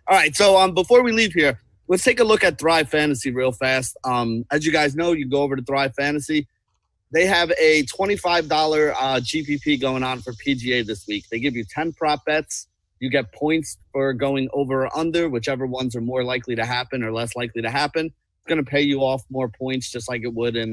All right, so before we leave here, let's take a look at Thrive Fantasy real fast. As you guys know, you go over to Thrive Fantasy. They have a $25 GPP going on for PGA this week. They give you 10 prop bets. You get points for going over or under, whichever ones are more likely to happen or less likely to happen. It's going to pay you off more points, just like it would in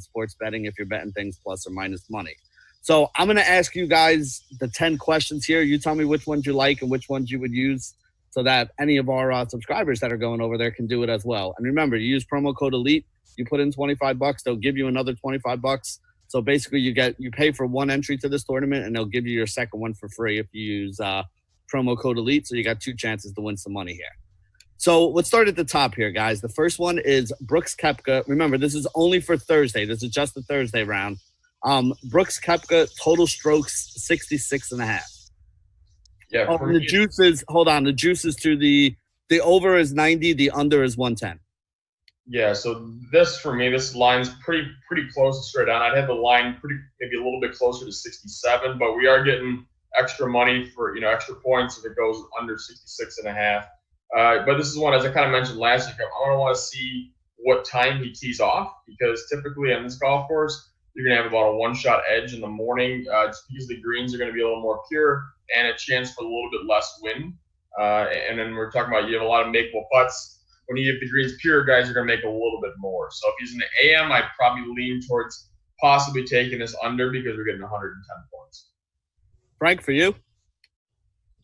sports betting if you're betting things plus or minus money. So I'm going to ask you guys the 10 questions here. You tell me which ones you like and which ones you would use, so that any of our subscribers that are going over there can do it as well. And remember, you use promo code ELITE. You put in $25, they'll give you another $25. So basically, you pay for one entry to this tournament, and they'll give you your second one for free if you use promo code ELITE. So you got two chances to win some money here. So let's start at the top here, guys. The first one is Brooks Kepka. Remember, this is only for Thursday. This is just the Thursday round. Brooks Kepka, total strokes 66.5. Yeah. The juice is, the juice is to the over is 90, the under is 110. Yeah, so this for me, this line's pretty close to straight on. I'd have the line maybe a little bit closer to 67, but we are getting extra money for extra points if it goes under 66.5. But this is one, as I kind of mentioned last week, I want to see what time he tees off, because typically on this golf course you're gonna have about a one-shot edge in the morning, just because the greens are gonna be a little more pure and a chance for a little bit less wind. And then we're talking about you have a lot of makeable putts. When you get the greens pure, guys are going to make a little bit more. So if he's in the AM, I'd probably lean towards possibly taking this under, because we're getting 110 points. Frank, for you?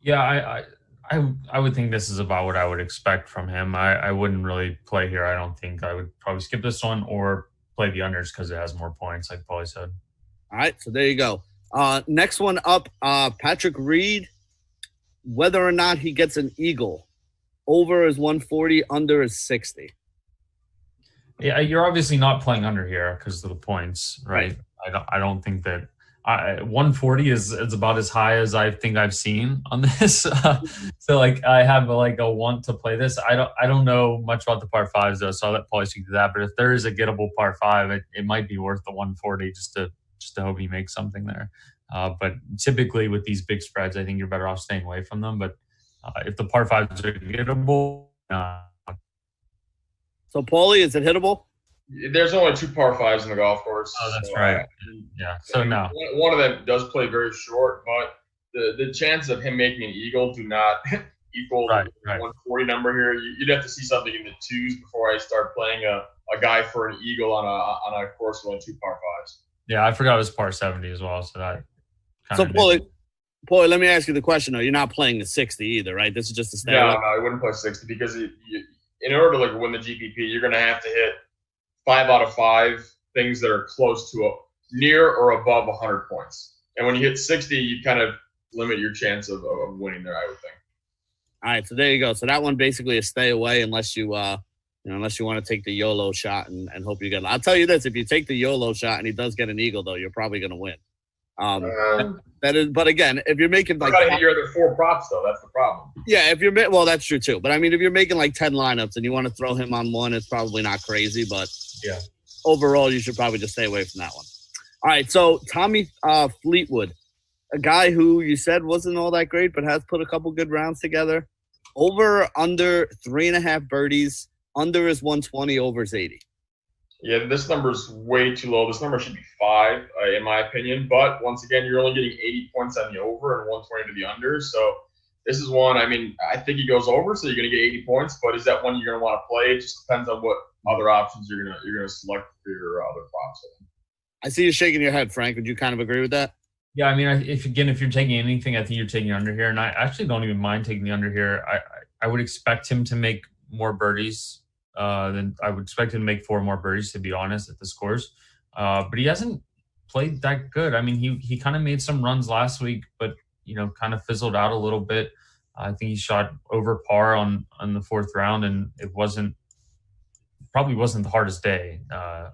Yeah, I would think this is about what I would expect from him. I wouldn't really play here. I don't think I would probably skip this one or play the unders because it has more points, like Paulie said. All right, so there you go. Next one up, Patrick Reed. Whether or not he gets an eagle. Over is 140, under is 60. Yeah, you're obviously not playing under here because of the points, right? I don't think that 140 is about as high as I think I've seen on this. So like I have a want to play this. I don't know much about the par fives though, so I'll let Paulie speak to that. But if there is a gettable par five, it might be worth the 140 just to hope he makes something there. But typically with these big spreads, I think you're better off staying away from them. But if the par fives are gettable, So Paulie, is it hittable? There's only two par fives in the golf course. Oh, that's right. Yeah. So no. One of them does play very short, but the chance of him making an eagle do not equal the 140 number here. You'd have to see something in the twos before I start playing a guy for an eagle on a course with only two par fives. Yeah, I forgot it was par 70 as well. So that. So Paulie, let me ask you the question though. You're not playing the 60 either, right? This is just a stay. No, I wouldn't play 60 because in order to win the GPP, you're going to have to hit 5 out of 5 things that are close to near or above 100 points. And when you hit 60, you kind of limit your chance of winning there, I would think. All right, so there you go. So that one basically is stay away unless you unless you want to take the YOLO shot and hope you get it. I'll tell you this: if you take the YOLO shot and he does get an eagle, though, you're probably going to win. That is, but again, if you're making you gotta hit your other 4 props, though, that's the problem. Yeah, if you're that's true too. But I mean, if you're making 10 lineups and you want to throw him on one, it's probably not crazy. But yeah, overall, you should probably just stay away from that one. All right, so Tommy Fleetwood, a guy who you said wasn't all that great, but has put a couple good rounds together. Over under 3.5 birdies. Under is 120. Over is 80. Yeah, this number is way too low. This number should be 5, in my opinion. But once again, you're only getting 80 points on the over and 120 to the under. So this is one, I mean, I think he goes over, so you're going to get 80 points. But is that one you're going to want to play? It just depends on what other options you're going to select for your other props. I see you shaking your head, Frank. Would you kind of agree with that? Yeah, I mean, if you're taking anything, I think you're taking under here. And I actually don't even mind taking the under here. I would expect him to make more birdies. Then I would expect him to make 4 more birdies, to be honest, at the scores. But he hasn't played that good. I mean, he kind of made some runs last week, but kind of fizzled out a little bit. I think he shot over par on the 4th round, and it probably wasn't the hardest day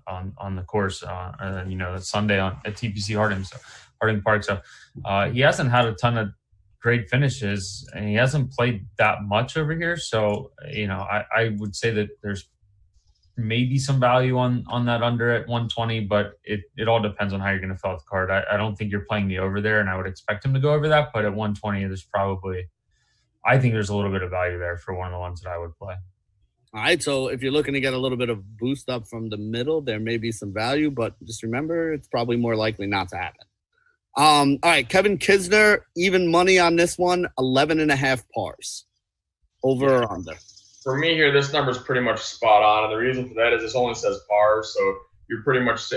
on the course. Sunday at TPC Harding Park. So he hasn't had a ton of great finishes, and he hasn't played that much over here. So, I would say that there's maybe some value on that under at 120, but it all depends on how you're going to fill out the card. I don't think you're playing the over there, and I would expect him to go over that, but at 120, there's probably I think there's a little bit of value there for one of the ones that I would play. All right, so if you're looking to get a little bit of boost up from the middle, there may be some value, but just remember, it's probably more likely not to happen. All right, Kevin Kisner, even money on this one, 11.5 pars. Over or under? For me here, this number is pretty much spot on, and the reason for that is this only says pars, so you're pretty much,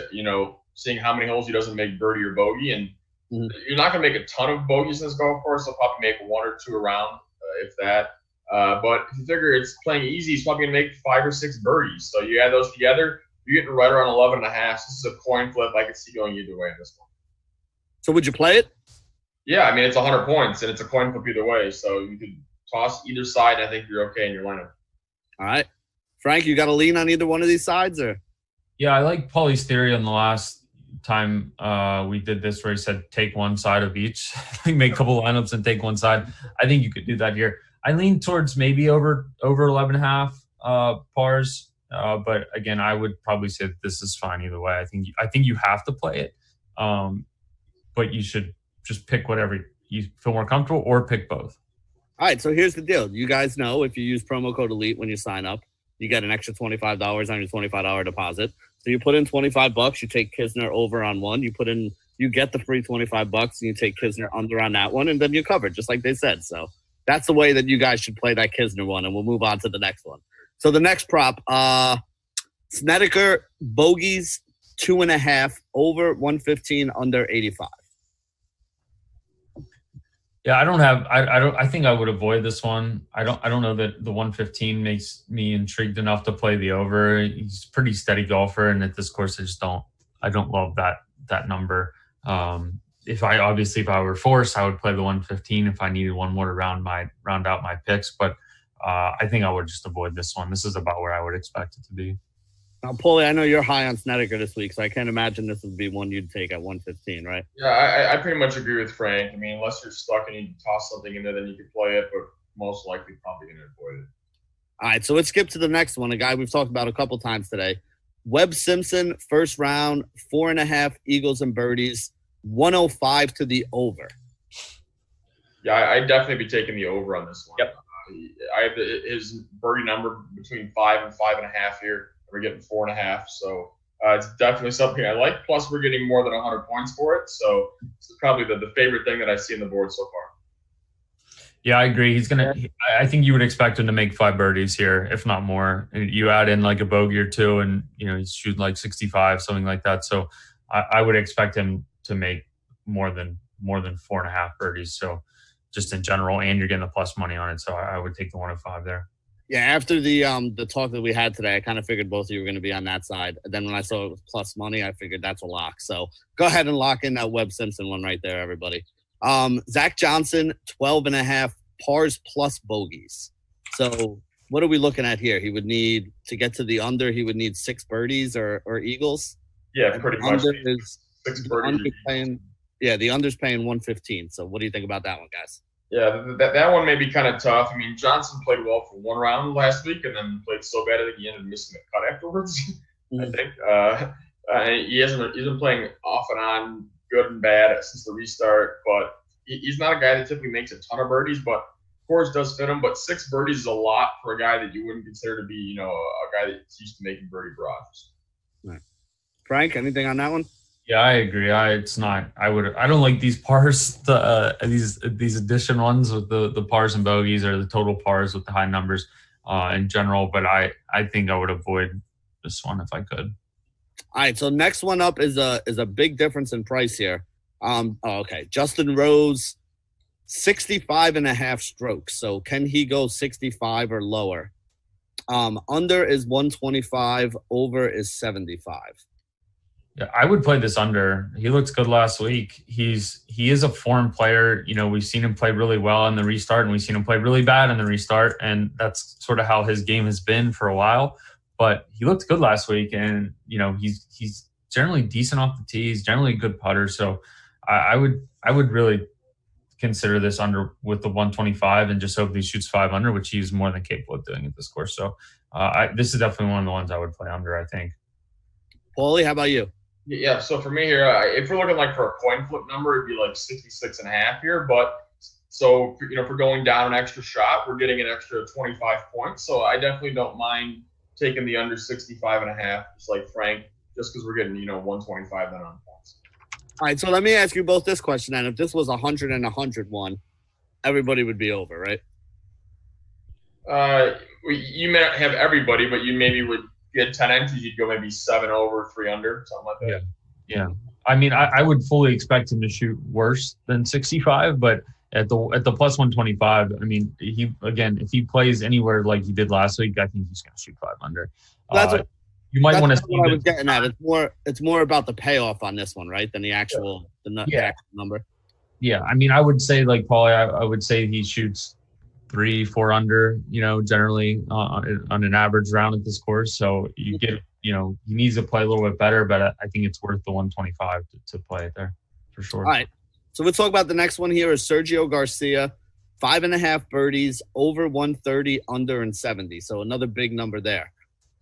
seeing how many holes he doesn't make birdie or bogey, and you're not going to make a ton of bogeys in this golf course. He'll probably make 1 or 2 around, if that. But if you figure it's playing easy, he's probably going to make 5 or 6 birdies. So you add those together, you're getting right around 11.5. This is a coin flip. I could see going either way in this one. So would you play it? Yeah, I mean, it's 100 points, and it's a coin flip either way. So you could toss either side, and I think you're okay in your lineup. All right. Frank, you got to lean on either one of these sides? Or? Yeah, I like Paulie's theory on the last time we did this where he said take one side of each. Make a couple lineups and take one side. I think you could do that here. I lean towards maybe over 11.5 pars, but again, I would probably say that this is fine either way. I think you have to play it, but you should just pick whatever you feel more comfortable, or pick both. All right, so here's the deal. You guys know if you use promo code ELITE when you sign up, you get an extra $25 on your $25 deposit. So you put in $25, you take Kisner over on one, you get the free $25, and you take Kisner under on that one, and then you're covered, just like they said. So that's the way that you guys should play that Kisner one, and we'll move on to the next one. So the next prop, Snedeker Bogeys 2.5 over 115 under 85. Yeah, I think I would avoid this one. I don't know that the 115 makes me intrigued enough to play the over. He's a pretty steady golfer, and at this course I don't love that number. If I were forced, I would play the 115 if I needed one more to round out my picks, but I think I would just avoid this one. This is about where I would expect it to be. Now, Paulie, I know you're high on Snedeker this week, so I can't imagine this would be one you'd take at 115, right? Yeah, I pretty much agree with Frank. I mean, unless you're stuck and you toss something in there, then you can play it, but most likely probably going to avoid it. All right, so let's skip to the next one, a guy we've talked about a couple times today. Webb Simpson, first round, 4.5 eagles and birdies, 105 to the over. Yeah, I'd definitely be taking the over on this one. Yep. I have his birdie number between 5 and 5.5 here. We're getting 4.5, so it's definitely something I like. Plus, we're getting more than 100 points for it, so it's probably the favorite thing that I see on the board so far. Yeah, I agree. I think you would expect him to make 5 birdies here, if not more. You add in like a bogey or two, and he's shooting like 65, something like that. So I would expect him to make more than 4.5 birdies. So just in general, and you're getting the plus money on it. So I would take the 105 there. Yeah, after the talk that we had today, I kind of figured both of you were going to be on that side. And then when I saw it was plus money, I figured that's a lock. So go ahead and lock in that Webb Simpson one right there, everybody. Zach Johnson, 12.5 pars plus bogeys. So what are we looking at here? He would need, to get to the under, he would need 6 birdies or eagles. Yeah, pretty much. 6 birdies. The under's paying 115. So what do you think about that one, guys? Yeah, that one may be kind of tough. I mean, Johnson played well for one round last week, and then played so bad I think he ended up missing a cut afterwards. I think he hasn't been playing off and on, good and bad since the restart. But he's not a guy that typically makes a ton of birdies, but course does fit him. But 6 birdies is a lot for a guy that you wouldn't consider to be, a guy that's used to making birdie barrages. Right. Frank, anything on that one? Yeah, I agree. I don't like these pars, these addition ones with the pars and bogeys, or the total pars with the high numbers in general. But I think I would avoid this one if I could. All right. So next one up is a big difference in price here. Okay. Justin Rose, 65.5 strokes. So can he go 65 or lower? Under is 125. Over is 75. Yeah, I would play this under. He looked good last week. He is a form player. We've seen him play really well in the restart, and we've seen him play really bad in the restart, and that's sort of how his game has been for a while. But he looked good last week, and he's generally decent off the tee. He's generally a good putter. So I would really consider this under with the 125, and just hope he shoots 5 under, which he's more than capable of doing at this course. So this is definitely one of the ones I would play under, I think. Paulie, how about you? Yeah, so for me here, if we're looking like for a coin flip number, it'd be like 66.5 here. But So, if we're going down an extra shot, we're getting an extra 25 points. So I definitely don't mind taking the under 65.5, just like Frank, just because we're getting, 125 then on points. All right, so let me ask you both this question, and if this was 100 and 101, everybody would be over, right? You may not have everybody, but you maybe would get 10 entries. You'd go maybe 7 over, 3 under, something like that. Yeah. I mean, I would fully expect him to shoot worse than 65, but at the plus 125, I mean, if he plays anywhere like he did last week, I think he's going to shoot 5 under. You might want to see what I was getting at. It's more about the payoff on this one, right, than the actual actual number. Yeah, I mean, I would say like Paulie, I would say he shoots 3-4 under, generally on an average round at this course. So you get, he needs to play a little bit better, but I think it's worth the 125 to play it there for sure. All right, so let's talk about the next one here. Is Sergio Garcia, 5.5 birdies, over 130, under and 70. So another big number there.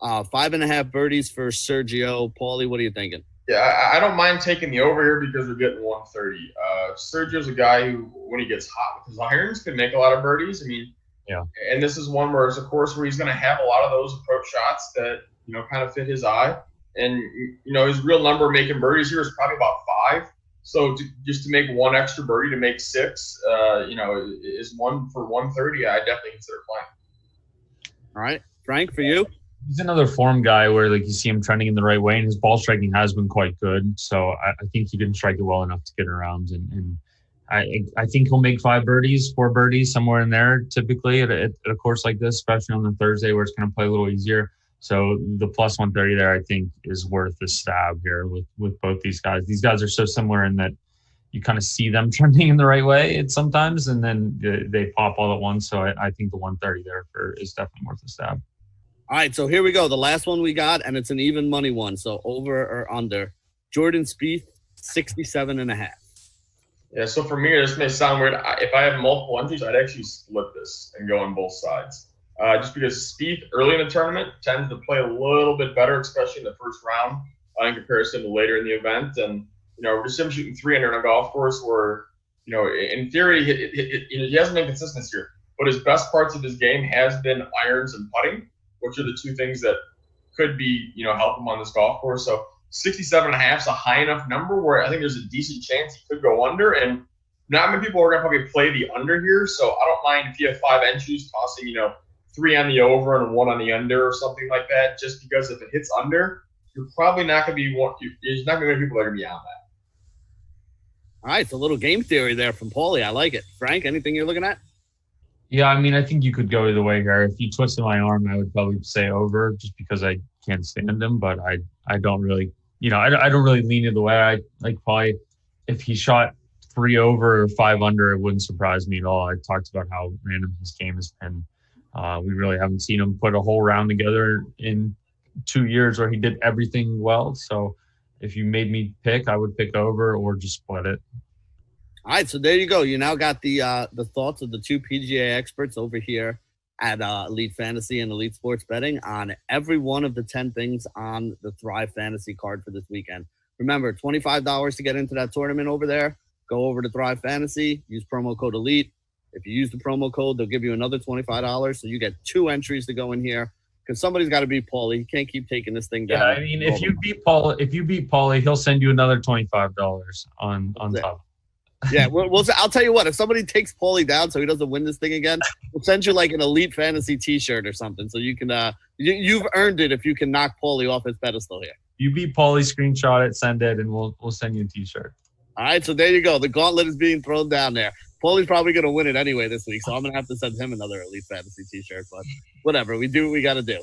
5.5 birdies for Sergio. Paulie, what are you thinking? Yeah, I don't mind taking the over here because we're getting 130. Sergio's a guy who, when he gets hot with his irons, can make a lot of birdies. I mean, yeah. And this is one where it's a course where he's going to have a lot of those approach shots that, kind of fit his eye. And, his real number making birdies here is probably about 5. So just to make 1 extra birdie to make 6, is 1 for 130. I definitely consider playing. All right, Frank, for you? He's another form guy where like you see him trending in the right way, and his ball striking has been quite good. So I think he didn't strike it well enough to get around. And I think he'll make 4 birdies, somewhere in there, typically at a course like this, especially on the Thursday where it's going to play a little easier. So the plus 130 there, I think, is worth the stab here with both these guys. These guys are so similar in that you kind of see them trending in the right way sometimes, and then they pop all at once. So I think the 130 there is definitely worth the stab. All right, so here we go. The last one we got, and it's an even money one. So over or under. Jordan Spieth, 67.5. Yeah, so for me, this may sound weird. If I have multiple entries, I'd actually split this and go on both sides. Just because Spieth early in the tournament tends to play a little bit better, especially in the first round, in comparison to later in the event. And, we're just him shooting 300 on a golf course where, in theory, he hasn't been consistent this year. But his best parts of his game has been irons and putting, which are the 2 things that could be, help him on this golf course. So 67.5 is a high enough number where I think there's a decent chance he could go under. And not many people are going to probably play the under here. So I don't mind if you have 5 entries tossing, 3 on the over and 1 on the under or something like that, just because if it hits under, you're probably not going to be one. There's not going to be people that are going to be on that. All right, it's a little game theory there from Paulie. I like it. Frank, anything you're looking at? Yeah, I mean, I think you could go either way here. If you twisted my arm, I would probably say over, just because I can't stand him. But I don't really, I don't really lean either way. I like probably if he shot 3 over or 5 under, it wouldn't surprise me at all. I talked about how random his game has been. We really haven't seen him put a whole round together in 2 years where he did everything well. So if you made me pick, I would pick over or just split it. All right, so there you go. You now got the thoughts of the 2 PGA experts over here at Elite Fantasy and Elite Sports Betting on every one of the 10 things on the Thrive Fantasy card for this weekend. Remember, $25 to get into that tournament over there. Go over to Thrive Fantasy, use promo code ELITE. If you use the promo code, they'll give you another $25. So you get 2 entries to go in here because somebody's got to beat Paulie. He can't keep taking this thing down. Yeah, I mean, if you beat Paulie, he'll send you another $25 on top. Yeah, I'll tell you what. If somebody takes Paulie down so he doesn't win this thing again, we'll send you like an Elite Fantasy T-shirt or something. So you can you've earned it if you can knock Paulie off his pedestal here. You beat Paulie, screenshot it, send it, and we'll send you a T-shirt. All right, so there you go. The gauntlet is being thrown down there. Paulie's probably going to win it anyway this week, so I'm going to have to send him another Elite Fantasy T-shirt. But whatever, we do what we got to do.